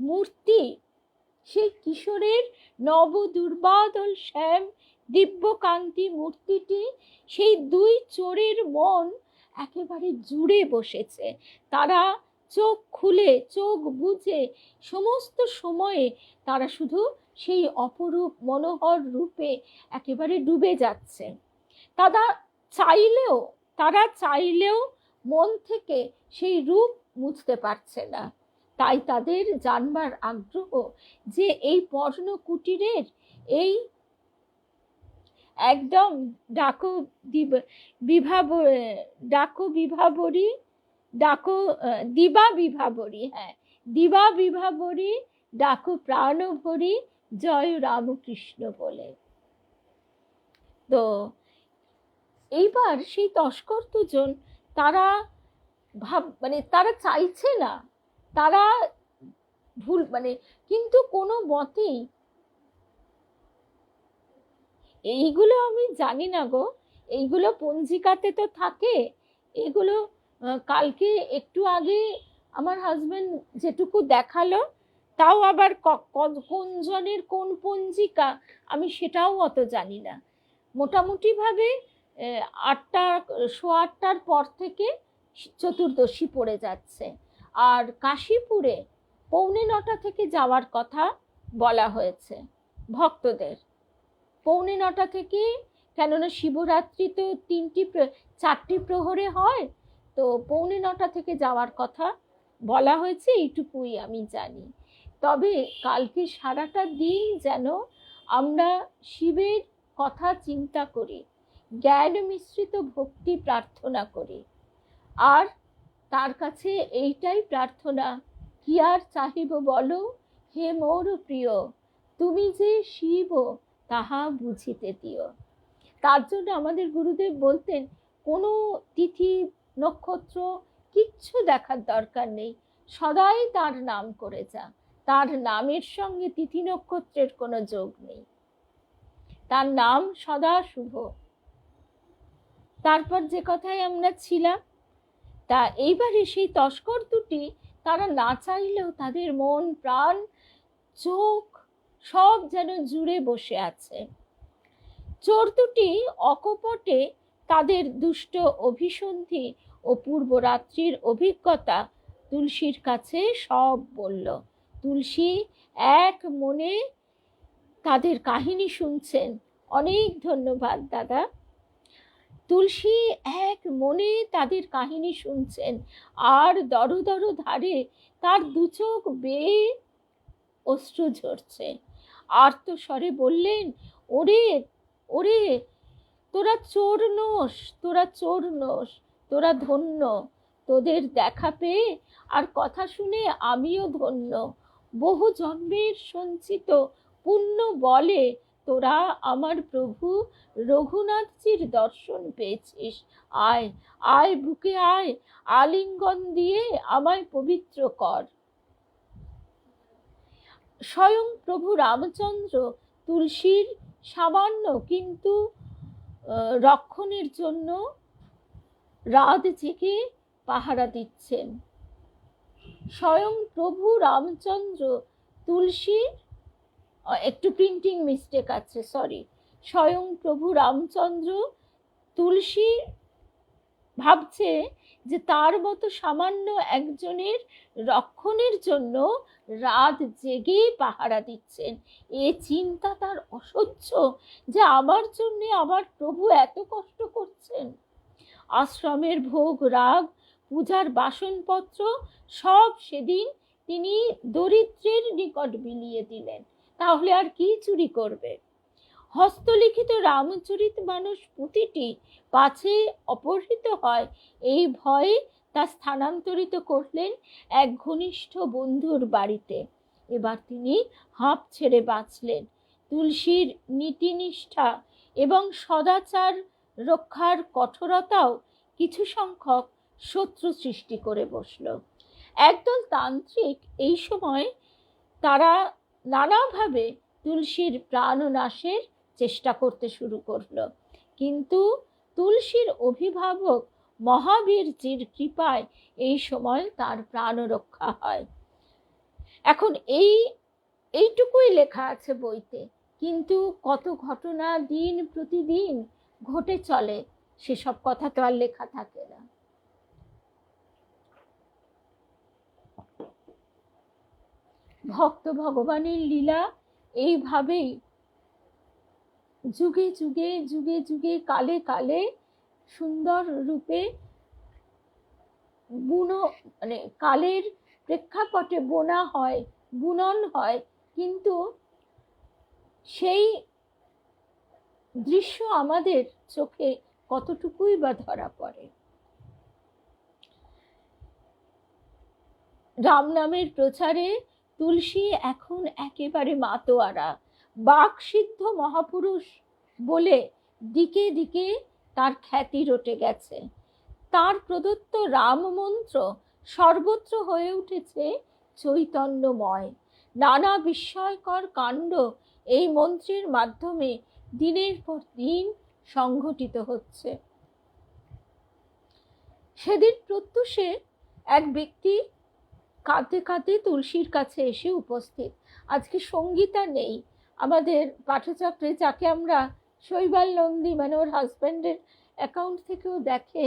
মূর্তি, সেই কিশোরের নব দুর্বাদল শ্যাম দিব্যকান্তি মূর্তিটি সেই দুই চোরের মন একেবারে জুড়ে বসেছে। তারা চোখ খুলে চোখ বুজে সমস্ত সময়ে তারা শুধু সেই অপরূপ মনোহর রূপে একেবারে ডুবে যাচ্ছে। তারা চাইলেও মন থেকে সেই রূপ মুছতে পারছে না। তাই তাদের জানবার আগ্রহ যে এই পর্ণ কুটিরের এই একদম দিবা বিভাবরী, হ্যাঁ, দিবা বিভাবরী ডাকো প্রাণভরি জয় রামকৃষ্ণ বলে। তো এইবার সেই তস্কর দুজন তারা তারা চাইছে না, তারা ভুল কিন্তু কোনো মতেই, এইগুলো আমি জানি না গো, এইগুলো পঞ্জিকাতে তো থাকে। এগুলো কালকে একটু আগে আমার হাজবেন্ড যেটুকু দেখালো, তাও আবার কোন জনের কোন পঞ্জিকা আমি সেটাও অত জানি না। মোটামুটি ভাবে 8টার পর থেকে চতুর্দশী পড়ে যাচ্ছে। আর কাশীপুরে 8:45 থেকে যাওয়ার কথা বলা হয়েছে ভক্তদের, 8:45 থেকে, কেননা শিবরাত্রি তো 4টি প্রহরে হয়, তো 8:45 থেকে যাওয়ার কথা বলা হয়েছে, এইটুকুই আমি জানি। তবে কালকে সারাটা দিন যেন আমরা শিবের কথা চিন্তা করি, জ্ঞান মিশ্রিত ভক্তি প্রার্থনা করি, আর তার কাছে এইটাই প্রার্থনা, কি আর চাহিব বলো হে মোর প্রিয়, তুমি যে শিব তাহা বুঝিতে দিও। তার জন্য আমাদের গুরুদেব বলতেন, কোনো তিথি নক্ষত্র কিচ্ছু দেখার দরকার নেই, সদাই তার নাম করে যা। তার নামের সঙ্গে তিথি নক্ষত্রের কোনো যোগ নেই, তার নাম সদা শুভ। তারপর যে কথায় আমরা ছিলাম, তা এইবারে সেই তস্কর দুটি তারা না চাইলেও তাদের মন প্রাণ চোখ সব যেন জুড়ে বসে আছে। চোর দুটি অকপটে তাদের দুষ্ট অভিসন্ধি ও পূর্বরাত্রির অভিজ্ঞতা তুলসীর কাছে সব বলল। তুলসী এক মনে তাদের কাহিনী শুনছেন। অনেক ধন্যবাদ দাদা। তুলসী এক মনে তাদের কাহিনী শুনছেন, আর দর দর ধারে তার দু চোখ বেয়ে অশ্রু ঝরছে। আর্তস্বরে বললেন, ওরে ওরে, তোরা চোর নোস, তোরা চোর নোস, তোরা ধন্য, তোদের দেখা পেয়ে আর কথা শুনে আমিও ধন্য। বহু জন্মের সঞ্চিত পুণ্য বলে তোরা আমার প্রভু রঘুনাথজির দর্শন পেয়েছিস। আয় আয় বুকে আয়, আলিঙ্গন দিয়ে আমায় পবিত্র কর। স্বয়ং প্রভু রামচন্দ্র তুলসীর সামান্য কিন্তু রক্ষণের জন্য রাত জেগে পাহারা দিচ্ছেন। স্বয়ং প্রভু রামচন্দ্র তুলসীর, একটু প্রিন্টিং মিস্টেক আছে, সরি, স্বয়ং প্রভু রামচন্দ্র তুলসী ভাবছে যে তার মতো সামান্য একজনের রক্ষণের জন্য রাত জেগে পাহারা দিচ্ছেন। এ চিন্তা তার অসহ্য, যে আমার জন্য আমার প্রভু এত কষ্ট করছেন। আশ্রমের ভোগ রাগ পূজার বাসনপত্র সব সেদিন তিনি দরিদ্রের নিকট বিলিয়ে দিলেন, তাহলে আর কি চুরি করবে। হস্তলিখিত রামচরিত মানস পুঁথিটি পাছে অপহৃত হয়, এই ভয়ে তা স্থানান্তরিত করলেন এক ঘনিষ্ঠ বন্ধুর বাড়িতে। এবার তিনি হাঁপ ছেড়ে বাঁচলেন। তুলসীর নীতিনিষ্ঠা এবং সদাচার রক্ষার কঠোরতাও কিছু সংখ্যক শত্রু সৃষ্টি করে বসল। একদল তান্ত্রিক এই সময় তারা নানাভাবে তুলসীর প্রাণনাশের চেষ্টা করতে শুরু করলো, কিন্তু তুলসীর অভিভাবক মহাবীরজির কৃপায় এই সময় তার প্রাণ রক্ষা হয়। এখন এইটুকুই লেখা আছে বইতে, কিন্তু কত ঘটনা দিন প্রতিদিন ঘটে চলে, সেসব কথা তো আর লেখা থাকে না। ভক্ত ভগবানের লীলা এইভাবেই যুগে যুগে যুগে যুগে কালে কালে সুন্দর রূপে মানে কালের প্রেক্ষাপটে বোনা হয়, বুনন হয়, কিন্তু সেই দৃশ্য আমাদের চোখে কতটুকুই বা ধরা পড়ে। রাম নামের প্রচারে তুলসী এখন একেবারে মাতোয়ারা, বাকসিদ্ধ মহাপুরুষ বলে দিকে দিকে তার খ্যাতি রটে গেছে। তার প্রদত্ত রাম মন্ত্র সর্বত্র হয়ে উঠেছে চৈতন্যময়। নানা বিস্ময়কর কাণ্ড এই মন্ত্রের মাধ্যমে দিনের পর দিন সংঘটিত হচ্ছে। সেদিন প্রত্যুষে এক ব্যক্তি কাঁদতে কাঁদতে তুলসীর কাছে এসে উপস্থিত। আজকে সঙ্গীতা নেই আমাদের পাঠচক্রে, যাকে আমরা শৈবাল নন্দী মানে ওর হাজব্যান্ডের অ্যাকাউন্ট থেকেও দেখে।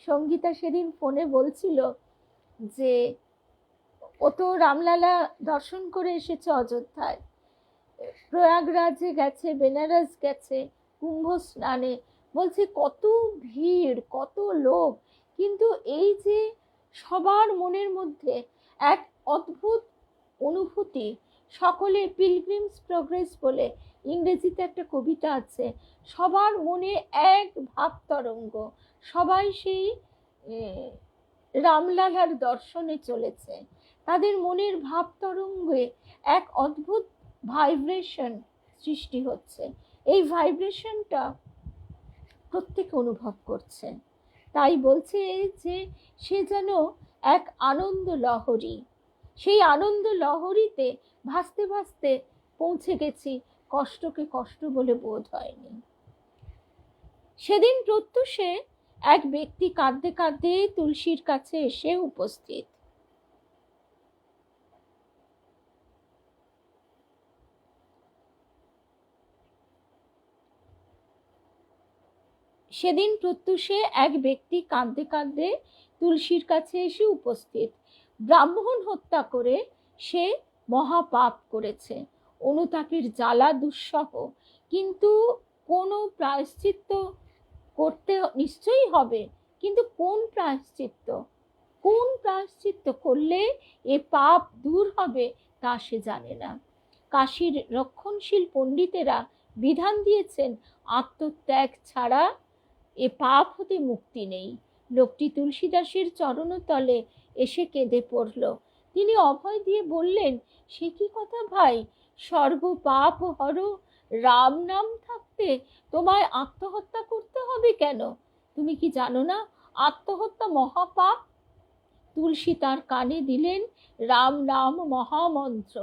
সঙ্গীতা সেদিন ফোনে বলছিল যে ও তো রামলালা দর্শন করে এসেছে অযোধ্যায়, প্রয়াগরাজে গেছে, বেনারস গেছে কুম্ভ স্নানে, বলছে কত ভিড়, কত লোক, কিন্তু এই যে সবার মনের মধ্যে এক অদ্ভুত অনুভূতি, সকলে পিলগ্রিমস প্রোগ্রেস বলে ইংরেজিতে একটা কবিতা আছে, সবার মনে এক ভাব তরঙ্গ, সবাই সেই রামলালার দর্শনে চলেছে। তাদের মনের ভাব তরঙ্গে এক অদ্ভুত ভাইব্রেশন সৃষ্টি হচ্ছে। এই ভাইব্রেশনটা প্রত্যেকে অনুভব করছে। তাই বলছে যে সে যেন এক আনন্দ লহরী, সেই আনন্দ লহরীতে ভাসতে ভাসতে পৌঁছে গেছি, কষ্টকে কষ্ট বলে বোধ হয়নি। সেদিন প্রত্যুষে এক ব্যক্তি কাঁদতে কাঁদতে তুলসীর কাছে এসে উপস্থিত। সেদিন প্রত্যুষে এক ব্যক্তি কাঁদতে কাঁদতে তুলসীর কাছে এসে উপস্থিত। ব্রাহ্মণ হত্যা করে সে মহাপাপ করেছে, অনুতাপের জ্বালা দুঃসহ, কিন্তু কোনো প্রায়শ্চিত্ত করতে নিশ্চয়ই হবে, কিন্তু কোন প্রায়শ্চিত্ত করলে এ পাপ দূর হবে তা সে জানে না। কাশীর রক্ষণশীল পণ্ডিতেরা বিধান দিয়েছেন আত্মত্যাগ ছাড়া এ পাপ হতে মুক্তি নেই। লোকটি তুলসীদাসের চরণতলে এসে কেঁদে পড়ল। তিনি অভয় দিয়ে বললেন, সে কি কথা ভাই, সর্ব পাপ হর রাম নাম থাকতে তোমায় আত্মহত্যা করতে হবে কেন? তুমি কি জানো না আত্মহত্যা মহাপাপ? তুলসী তার কানে দিলেন রাম নাম মহামন্ত্র।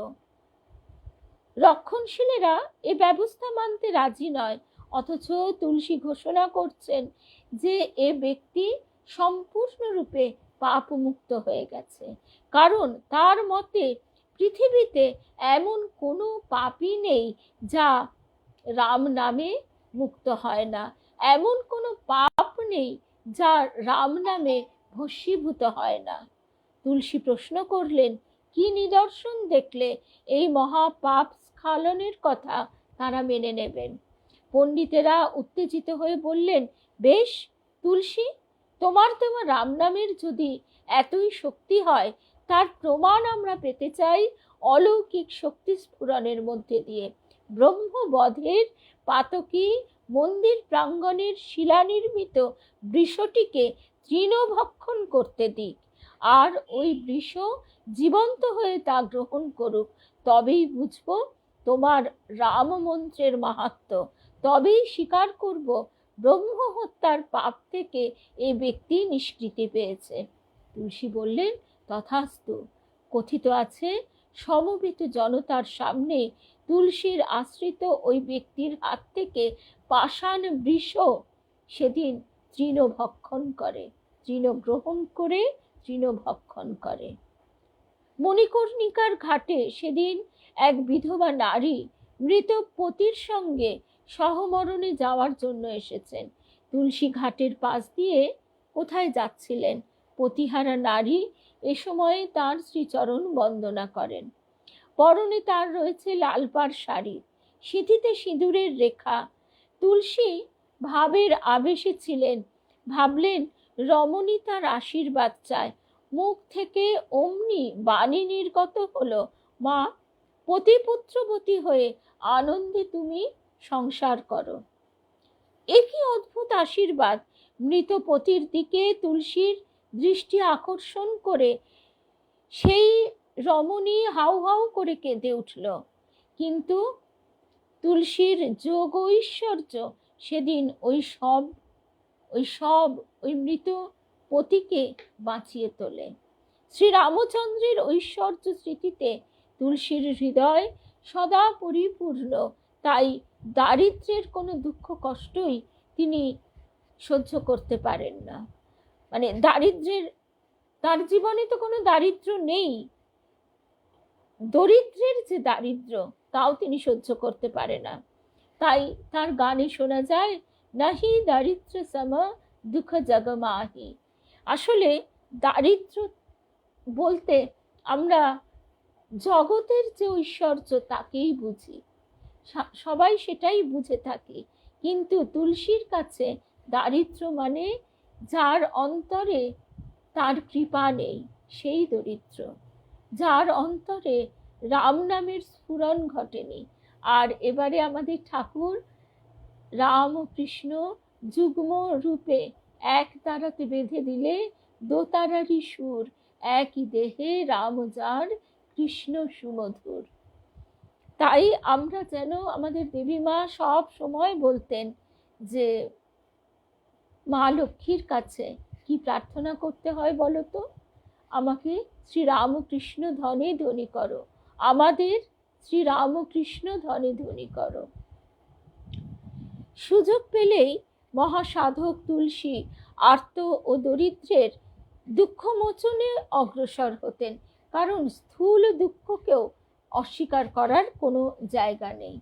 রক্ষণশীলেরা এ ব্যবস্থা মানতে রাজি নয়, অথচ তুলসী ঘোষণা করছেন যে এ ব্যক্তি সম্পূর্ণরূপে পাপ মুক্ত হয়ে গেছে, কারণ তার মতে পৃথিবীতে এমন কোনো পাপই নেই যা রাম নামে মুক্ত হয় না, এমন কোনো পাপ নেই যা রাম নামে ভস্মীভূত হয় না। তুলসী প্রশ্ন করলেন, কি নিদর্শন দেখলে এই মহাপাপ স্খলনের কথা তারা মেনে নেবেন? পণ্ডিতেরা উত্তেজিত হয়ে বললেন, বেশ তুলসী, তোমার রাম নামের যদি এতই শক্তি হয়, তার প্রমাণ আমরা পেতে চাই অলৌকিক শক্তি স্ফুরণের মধ্যে দিয়ে। ব্রহ্মবধের পাতকী মন্দির প্রাঙ্গণের শিলানির্মিত বৃষটিকে তৃণভক্ষণ করতে দিক, আর ওই বৃষ জীবন্ত হয়ে তা গ্রহণ করুক, তবেই বুঝব তোমার রাম মন্ত্রের মাহাত্ম্য, তবেই স্বীকার করব ব্রহ্ম হত্যার পাপ থেকে এ ব্যক্তি নিষ্কৃতি পেয়েছে। তুলসী বললেন, তথাস্তু। কথিত আছে, সমবেত জনতার সামনে তুলসীর আশ্রিত ওই ব্যক্তির হাত থেকে পাষাণ বৃষ সেদিন তৃণভক্ষণ করে, তৃণ গ্রহণ করে তৃণভক্ষণ করে। মণিকর্ণিকার ঘাটে সেদিন এক বিধবা নারী মৃত পতির সঙ্গে সহমরণে যাওয়ার জন্য এসেছেন। তুলসী ঘাটের পাশ দিয়ে কোথায় যাচ্ছিলেন? পতিহারা নারী এ সময়ে তার শ্রীচরণ বন্দনা করেন। পরনে তার রয়েছে লালপাড় শাড়ি, সিঁথিতে সিঁদুরের রেখা। তুলসী ভাবের আবেশে ছিলেন, ভাবলেন রমণী তার আশীর্বাদ চায়। মুখ থেকে অমনি বাণী নির্গত হলো, মা, পতিপুত্রবতী হয়ে আনন্দে তুমি সংসার করো। এ কি অদ্ভুত আশীর্বাদ! মৃত পতির দিকে তুলসীর দৃষ্টি আকর্ষণ করে সেই রমণী হাউ হাউ করে কেঁদে উঠল। কিন্তু তুলসীর যোগ ঐশ্বর্য সেদিন ওই মৃত পতিকে বাঁচিয়ে তোলে। শ্রীরামচন্দ্রের ঐশ্বর্য স্মৃতিতে তুলসীর হৃদয় সদা পরিপূর্ণ, তাই দারিদ্র্যের কোনো দুঃখ কষ্টই তিনি সহ্য করতে পারেন না। মানে তার জীবনে তো কোনো দারিদ্র্য নেই, দরিদ্রের যে দারিদ্র্য তাও তিনি সহ্য করতে পারে না। তাই তার গানে শোনা যায়, নাহি দারিদ্র সম দুঃখ জগমাহি। আসলে দারিদ্র বলতে আমরা জগতের যে ঐশ্বর্য তাকেই বুঝি, সবাই সেটাই বুঝে থাকি। কিন্তু তুলসীর কাছে দারিদ্র মানে যার অন্তরে তার কৃপা নেই, সেই দরিদ্র, যার অন্তরে রাম নামের স্ফুরণ ঘটেনি। আর এবারে আমাদের ঠাকুর রাম ও কৃষ্ণ যুগ্ম রূপে এক তারাতে বেঁধে দিলে দোতারারি সুর, একই দেহে রাম যার কৃষ্ণ সুমধুর। তাই আমরা যেন, আমাদের দেবী মা সব সময় বলতেন যে মা লক্ষ্মীর কাছে কি প্রার্থনা করতে হয় বলো তো? আমাকে শ্রীরামকৃষ্ণ ধনে ধনী করো, আমাদের শ্রীরামকৃষ্ণ ধনে ধনী করো। সুযোগ পেলেই মহাসাধক তুলসী আর্ত ও দরিদ্রের দুঃখ মোচনে অগ্রসর হতেন, কারণ স্থূল দুঃখকেও অস্বীকার করার কোনো জায়গা নেই।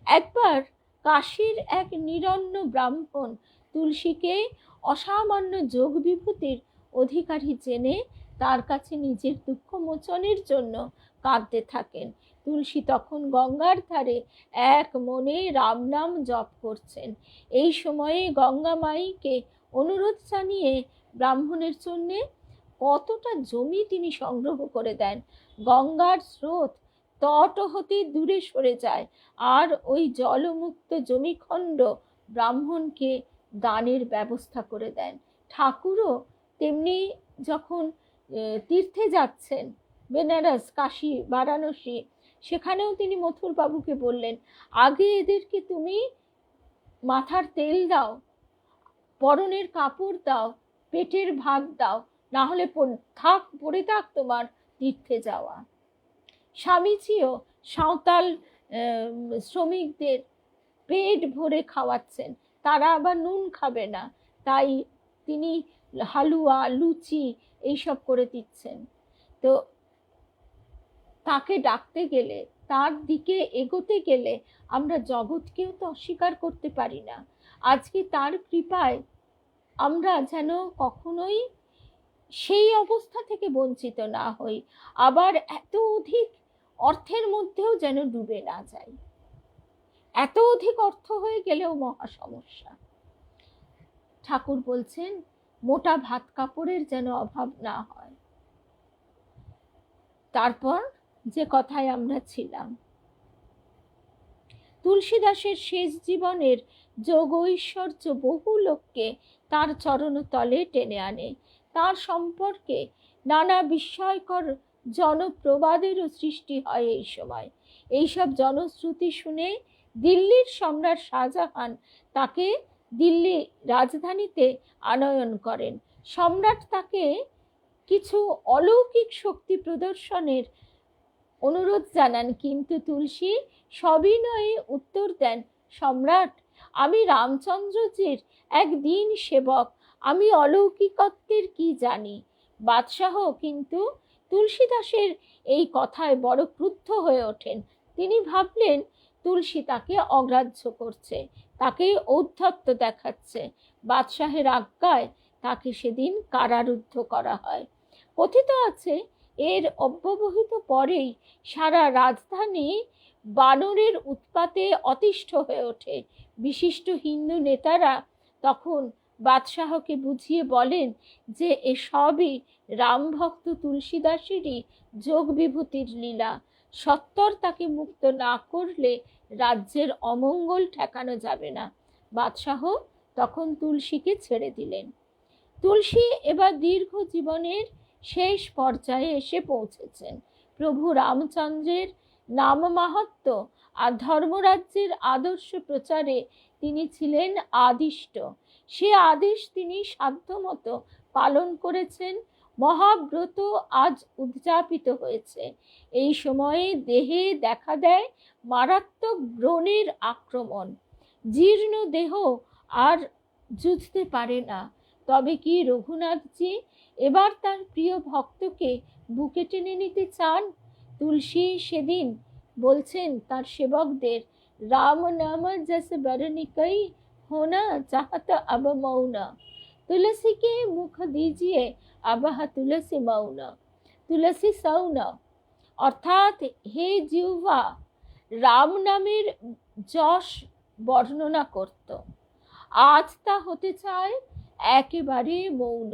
একবার কাশীর এক নিরন্ন ব্রাহ্মণ তুলসীকে অসামান্য যোগ বিভূতির অধিকারী জেনে তার কাছে নিজের দুঃখ মোচনের জন্য কাঁদতে থাকেন। তুলসী তখন গঙ্গার ধারে এক মনে রাম নাম জপ করছেন। এই সময়ে গঙ্গা মাইকে অনুরোধ জানিয়ে ব্রাহ্মণের জন্য কতটা জমি তিনি সংগ্রহ করে দেন। গঙ্গার স্রোত তট হতে দূরে সরে যায়, আর ওই জলমুক্ত জমিখণ্ড ব্রাহ্মণকে দানের ব্যবস্থা করে দেন। ঠাকুরও তেমনি যখন তীর্থে যাচ্ছেন, বেনারস, কাশী, বারাণসী, সেখানেও তিনি মথুর বাবুকে বললেন, আগে এদেরকে তুমি মাথার তেল দাও, পরনের কাপড় দাও, পেটের ভাত দাও, না হলে পড়ে থাক তোমার তীর্থে যাওয়া। স্বামীজিও সাঁওতাল শ্রমিকদের পেট ভরে খাওয়াচ্ছেন, তারা আবার নুন খাবে না, তাই তিনি হালুয়া, লুচি এইসব করে দিচ্ছেন। তো তাকে ডাকতে গেলে, তার দিকে এগোতে গেলে আমরা জগৎকেও তো অস্বীকার করতে পারি না। আজকে তার কৃপায় আমরা যেন কখনোই সেই অবস্থা থেকে বঞ্চিত না হই, আবার এত অধিক অর্থের মধ্যেও যেন ডুবে না যাই। এত অধিক অর্থ হয়ে গেলেও মহা সমস্যা। ঠাকুর বলছেন মোটা ভাত কাপড়ের যেন অভাব না হয়। তারপর যে কথায় আমরা ছিলাম, তুলসীদাসের শেষ জীবনের যোগ ঐশ্বর্য বহু লোককে তার চরণতলে টেনে আনে। তার সম্পর্কে নানা বিস্ময়কর জনপ্রবাদেরও সৃষ্টি হয় এই সময়। এইসব জনশ্রুতি শুনে দিল্লির সম্রাট শাহজাহান তাকে দিল্লি রাজধানীতে আনয়ন করেন। সম্রাট তাকে কিছু অলৌকিক শক্তি প্রদর্শনের অনুরোধ জানান, কিন্তু তুলসী সবিনয়ে উত্তর দেন, সম্রাট, আমি রামচন্দ্রজির একদিন সেবক, আমি অলৌকিকত্বের কি জানি। বাদশাহ কিন্তু তুলসীদাসের এই কথায় বড় ক্রুদ্ধ হয়ে ওঠেন। তিনি ভাবলেন তুলসী তাকে অগ্রাহ্য করছে, তাকে ঔদ্ধত্য দেখাচ্ছে। বাদশাহের আজ্ঞায় তাকে সেদিন কারারুদ্ধ করা হয়। কথিত আছে এর অব্যবহিত পরেই সারা রাজধানী বানরের উৎপাতে অতিষ্ঠ হয়ে ওঠে। বিশিষ্ট হিন্দু নেতারা তখন বাদশাহকে বুঝিয়ে বলেন যে এসবই রামভক্ত তুলসীদাসেরই যোগ বিভূতির লীলা। সত্বর তাকে মুক্ত না করলে রাজ্যের অমঙ্গল ঠেকানো যাবে না। বাদশাহ তখন তুলসীকে ছেড়ে দিলেন। তুলসী এবার দীর্ঘ জীবনের শেষ পর্যায়ে এসে পৌঁছেছেন। প্রভু রামচন্দ্রের নাম মাহাত্ম্য আর ধর্মরাজ্যের আদর্শ প্রচারে তিনি ছিলেন আদিষ্ট। সে আদেশ তিনি সাধ্যমতো পালন করেছেন। মহাব্রত আজ উদযাপিত হয়েছে। এই সময়ে দেহে দেখা দেয় মারাত্মক ব্রণের আক্রমণ। জীর্ণ দেহ আর যুঝতে পারে না। তবে কি রঘুনাথজি এবার তার প্রিয় ভক্তকে বুকে টেনে নিতে চান? তুলসী সেদিন বলছেন তার সেবকদের, রাম নাম জস বরনিকই হোনা চাহত আব মৌনা, তুলসীকে মুখ দিজিয়ে আবহ তুলসী মৌনা, তুলসী সৌনা। অর্থাৎ হে জিহ্বা রাম নামের যশ বর্ণনা করত, আজ তা হতে চায় একেবারে মৌন।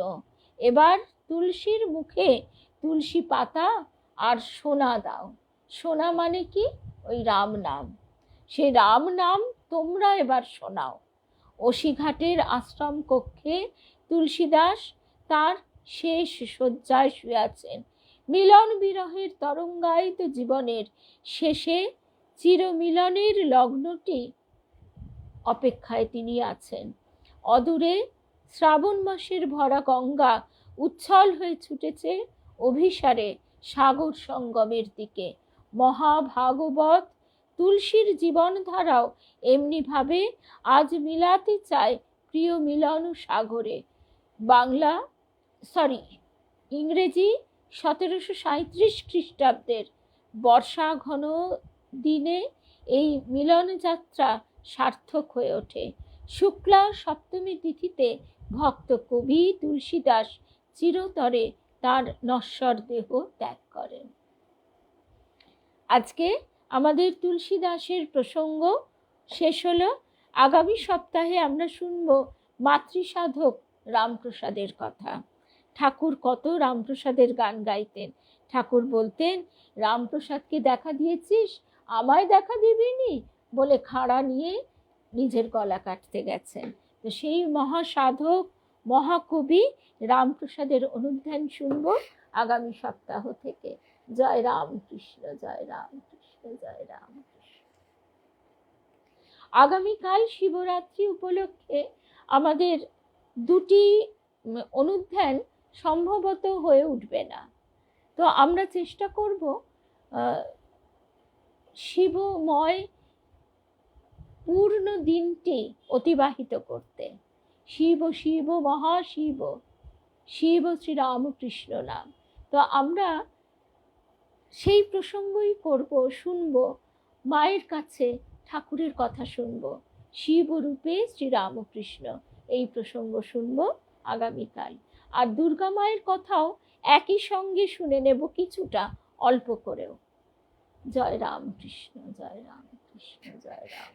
এবার তুলসীর মুখে তুলসী পাতা আর সোনা দাও। সোনা মানে কি? ওই রাম নাম। সেই রাম নাম তোমরা এবার শোনাও। অসিঘাটের আশ্রম কক্ষে তুলসীদাস তার শেষ শয্যায় শুয়ে আছেন। মিলন বিরহের তরঙ্গায়িত জীবনের শেষে চিরমিলনের লগ্নটি অপেক্ষায় তিনি আছেন। অদূরে শ্রাবণ মাসের ভরা গঙ্গা উচ্ছল হয়ে ছুটেছে অভিসারে সাগর সঙ্গমের দিকে। মহাভাগবত তুলসীর জীবনধারাও এমনিভাবে আজ মিলাতে চায় প্রিয় মিলন সাগরে। ইংরেজি 1737 খ্রিস্টাব্দের বর্ষা ঘন দিনে এই মিলন যাত্রা সার্থক হয়ে ওঠে। শুক্লা সপ্তমী তিথিতে ভক্ত কবি তুলসীদাস চিরতরে তার নশ্বর দেহ ত্যাগ করেন। আজকে আমাদের তুলসীদাসের প্রসঙ্গ শেষ হলো। আগামী সপ্তাহে আমরা শুনব মাতৃসাধক রামপ্রসাদের কথা। ঠাকুর কত রামপ্রসাদের গান গাইতেন। ঠাকুর বলতেন, রামপ্রসাদকে দেখা দিয়েছিস, আমায় দেখা দিবিনি বলে খাড়া নিয়ে নিজের গলা কাটতে গেছেন। তো সেই মহাসাধক মহাকবি রামপ্রসাদের অনুধ্যান শুনব আগামী সপ্তাহ থেকে। জয় রামকৃষ্ণ, জয় রামকৃষ্ণ, জয় রামকৃষ্ণ। আগামীকাল শিবরাত্রি উপলক্ষে আমাদের দুটি অনুধ্যান সম্ভবত হয়ে উঠবে না। তো আমরা চেষ্টা করব শিবময় পূর্ণ দিনটি অতিবাহিত করতে। শিব শিব মহাশিব, শিব শ্রীরামকৃষ্ণ নাম। তো আমরা সেই প্রসঙ্গই করব, শুনব, মায়ের কাছে ঠাকুরের কথা শুনব। শিবরূপে শ্রীরামকৃষ্ণ, এই প্রসঙ্গ শুনব আগামীকাল। আর দুর্গা মায়ের কথাও একই সঙ্গে শুনে নেব, কিছুটা অল্প করেও। জয় রামকৃষ্ণ, জয় রামকৃষ্ণ, জয় রাম।